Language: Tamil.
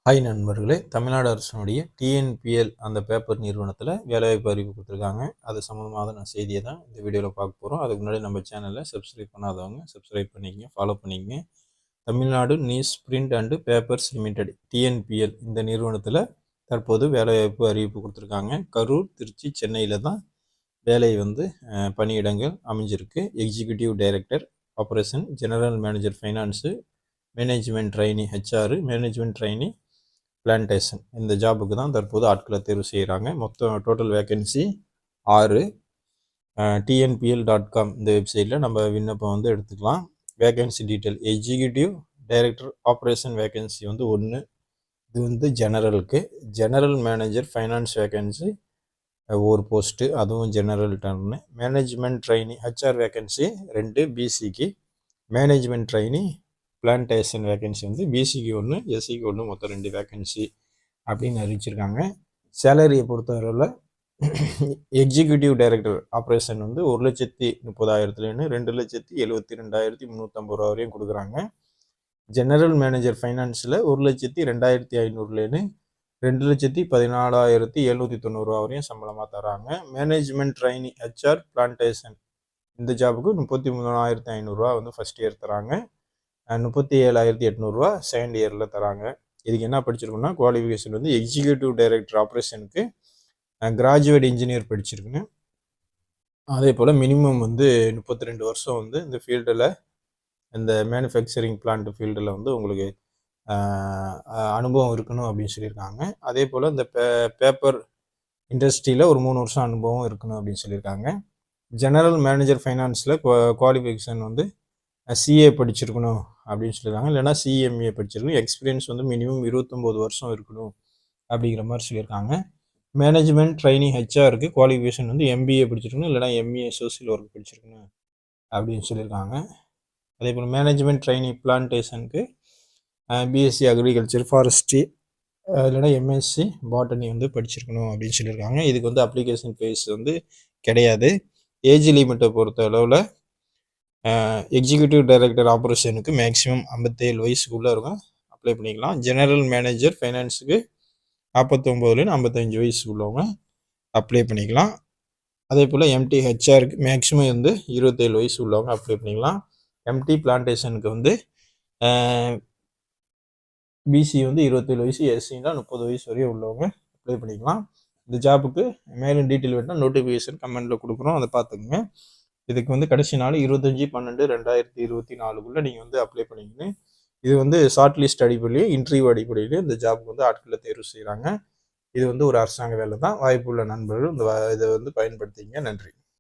ஹாய் நண்பர்களே, தமிழ்நாடு அரசினுடைய டிஎன்பிஎல் அந்த பேப்பர் நிறுவனத்தில் வேலைவாய்ப்பு அறிவிப்பு கொடுத்துருக்காங்க. அது சம்மந்தமாக நான் செய்தியை தான் இந்த வீடியோவில் பார்க்க போகிறோம். அதுக்கு முன்னாடி நம்ம சேனலில் சப்ஸ்கிரைப் பண்ணாதவங்க சப்ஸ்கிரைப் பண்ணிக்கங்க, ஃபாலோ பண்ணிக்கங்க. Tamil Nadu news print and papers limited TNPL இந்த நிறுவனத்தில் தற்போது வேலைவாய்ப்பு அறிவிப்பு கொடுத்துருக்காங்க. கரூர், திருச்சி, சென்னையில் தான் வேலை பணியிடங்கள் அமைஞ்சிருக்கு. Executive director operation, general manager finance, management trainee HR, management trainee plantation இந்த ஜாபுக்கு தான் தற்போது ஆட்களை தேர்வு செய்கிறாங்க. மொத்தம் டோட்டல் வேக்கன்சி 6. tnpl.com இந்த வெப்சைட்டில் நம்ம விண்ணப்பம் எடுத்துக்கலாம். Vacancy detail executive director operation vacancy 1. இது ஜெனரலுக்கு. ஜெனரல் மேனேஜர் ஃபைனான்ஸ் வேக்கன்சி ஒரு போஸ்ட்டு, அதுவும் general turn. Management trainee HR vacancy 2 பிசிக்கு. மேனேஜ்மெண்ட் ட்ரைனி பிளான்டேஷன் வேக்கன்சி பிசிக்கு 1, எஸ்சிக்கு 1, மொத்தம் 2 வேக்கன்சி அப்படின்னு அறிவிச்சிருக்காங்க. சேலரியை பொறுத்தவரையில் எக்ஸிக்யூட்டிவ் டைரக்டர் ஆப்ரேஷன் 1,30,000 2,72,350 ரூபா வரையும் கொடுக்குறாங்க. ஜெனரல் மேனேஜர் ஃபைனான்ஸில் 1,02,500 2,14,790 ரூபா வரையும் சம்பளமாக தராங்க. மேனேஜ்மெண்ட் ட்ரைனி ஹெச்ஆர் பிளான்டேஷன் இந்த ஜாபுக்கு 33,500 ரூபா ஃபஸ்ட் இயர் தராங்க. 37,800 ரூபா செகண்ட் இயரில் தராங்க. இதுக்கு என்ன படிச்சிருக்குன்னா குவாலிஃபிகேஷன் எக்ஸிக்யூட்டிவ் டைரக்டர் ஆப்ரேஷனுக்கு கிராஜுவேட் இன்ஜினியர் படிச்சிருக்குன்னு. அதே போல் மினிமம் 32 வருஷம் இந்த ஃபீல்டில், இந்த மேனுஃபேக்சரிங் பிளான்ட் ஃபீல்டில் உங்களுக்கு அனுபவம் இருக்கணும் அப்படின்னு சொல்லியிருக்காங்க. அதே போல் இந்த பேப்பர் இண்டஸ்ட்ரியில் ஒரு 3 வருஷம் அனுபவம் இருக்கணும் அப்படின்னு சொல்லியிருக்காங்க. ஜெனரல் மேனேஜர் ஃபைனான்ஸில் குவாலிஃபிகேஷன் சிஏ படிச்சிருக்கணும் அப்படின்னு சொல்லியிருக்காங்க. இல்லைனா சிஎம்ஏ படிச்சிருக்கணும். எக்ஸ்பீரியன்ஸ் மினிமம் 29 வருஷம் இருக்கணும் அப்படிங்கிற மாதிரி சொல்லியிருக்காங்க. மேனேஜ்மெண்ட் ட்ரைனிங் ஹெச்ஆருக்கு குவாலிஃபிகேஷன் எம்பிஏ படிச்சிருக்கணும், இல்லைனா எம்ஏ சோசியல் ஒர்க் படிச்சிருக்கணும் அப்படின்னு சொல்லியிருக்காங்க. அதே போல் மேனேஜ்மெண்ட் ட்ரைனிங் பிளான்டேஷனுக்கு பிஎஸ்சி அக்ரிகல்ச்சர், ஃபாரஸ்ட்ரி, இல்லைனா எம்எஸ்சி பாட்டனி படிச்சிருக்கணும் அப்படின்னு சொல்லியிருக்காங்க. இதுக்கு அப்ளிகேஷன் ஃபீஸ் கிடையாது. ஏஜ் லிமிட்டை பொறுத்த அளவில் எக்ஸிக்யூட்டிவ் டைரக்டர் ஆப்ரேஷனுக்கு மேக்ஸிமம் 57 வயசுக்குள்ளே இருக்கும், அப்ளை பண்ணிக்கலாம். ஜெனரல் மேனேஜர் ஃபைனான்ஸுக்கு 49 55 வயசு உள்ளவங்க அப்ளை பண்ணிக்கலாம். அதே போல் எம்டி ஹெச்ஆருக்கு மேக்ஸிமம் 27 வயசு உள்ளவங்க அப்ளை பண்ணிக்கலாம். எம்டி பிளான்டேஷனுக்கு பிசி 27 வயசு, எஸ்சினா 30 வயசு வரையும் உள்ளவங்க அப்ளை பண்ணிக்கலாம். இந்த ஜாபுக்கு மேலும் டீட்டெயில் வேணும்னா நோட்டிஃபிகேஷன் கமெண்ட்டில் கொடுக்குறோம், அதை பார்த்துக்குங்க. இதுக்கு கடைசி நாள் 25/12/2024 நீங்கள் அப்ளை பண்ணிக்கணும். இது ஷார்ட் லிஸ்ட் அடிப்படையில், இன்டர்வியூ அடிப்படையில் இந்த ஜாபுக்கு ஆட்களை தேர்வு செய்கிறாங்க. இது ஒரு அரசாங்க வேலை தான். வாய்ப்புள்ள நண்பர்கள் இதை பயன்படுத்திங்க. நன்றி.